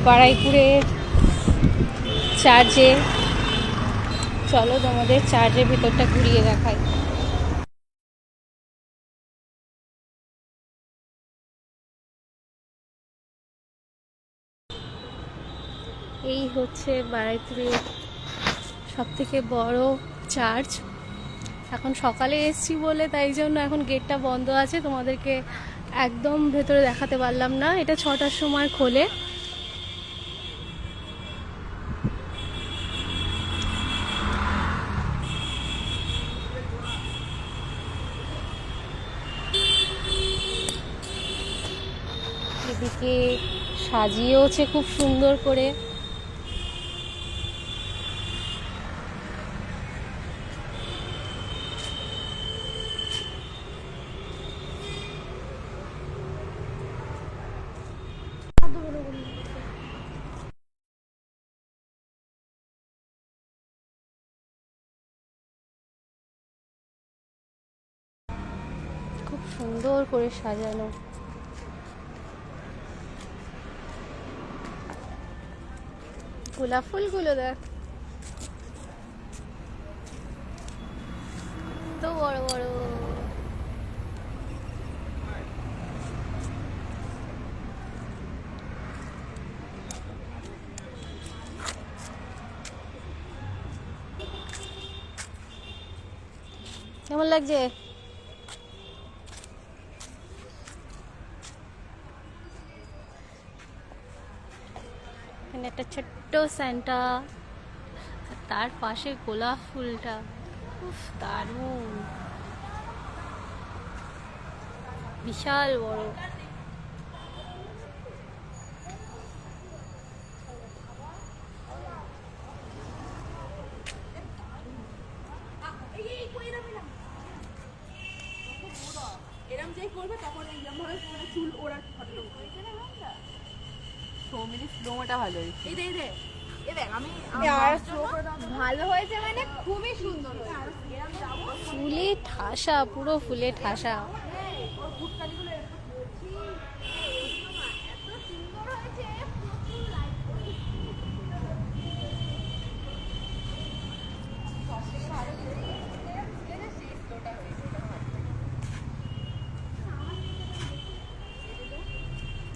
বারুইপুরে চার্চে। চলো তোমাদের চার্চের ভিতরটা ঘুরিয়ে দেখাই। এই হচ্ছে বারুইপুরের সবথেকে বড় চার্চ। এখন সকালে এসেছি বলে তাই জন্য এখন গেটটা বন্ধ আছে, তোমাদেরকে একদম ভেতরে দেখাতে পারলাম না। এটা 6টার সময় খোলে। এদিকে সাজিয়েওছে খুব সুন্দর করে। খুব সুন্দর করে সাজানো। গোলাপ ফুলগুলো দেখ, তো বড় বড়। কেমন লাগছে? এখানে একটা ছোট্ট সান্টা, তার পাশে গোলাপ ফুলটা, উফ দারুণ, বিশাল বড়। ভালো হয়েছে মানে খুবই সুন্দর হয়েছে। ফুলে ঠাসা, পুরো ফুলে ঠাসা।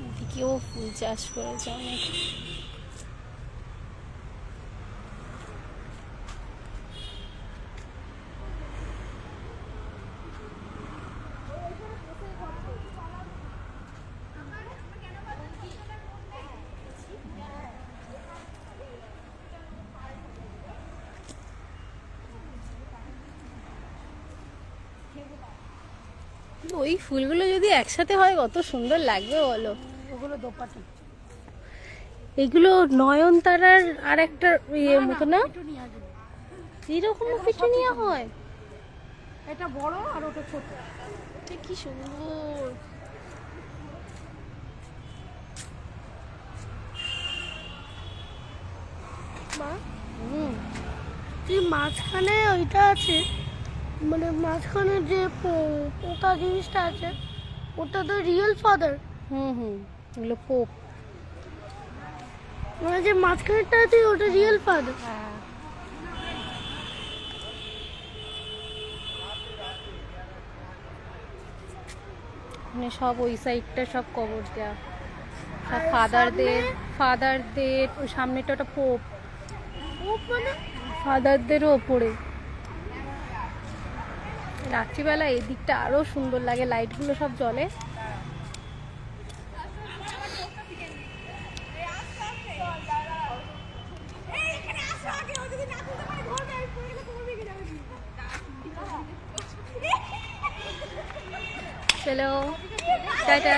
এদিকেও ফুল চাষ করেছে অনেক। ওই ফুলগুলো যদি একসাথে হয় কত সুন্দর লাগবে বলো। ওগুলো দোপাটি, এগুলো নয়নতারার আর একটা ইয়ে মতো না, এরকম পিটুনিয়া হয়। এটা বড় আর ওটা ছোট। কি সুন্দর। মা, তুই মাঝখানে ওইটা আছে, মানে মাঝখানে যে পোতা জিনিসটা আছে ওটা তো রিয়েল ফাদার। এগুলো পোপ। মানে যে মাঝখানেরটা আছে ওটা রিয়েল ফাদার। হ্যাঁ, মানে সব ওই সাইডটা সব কবর দেয়া, সব ফাদারদের ওই সামনেটা ওটা পোপ, মানে ফাদারদেরও ওপরে। রাত্রিবেলা এই দিকটা আরো সুন্দর লাগে, লাইটগুলো সব জ্বলে। চলো টাটা।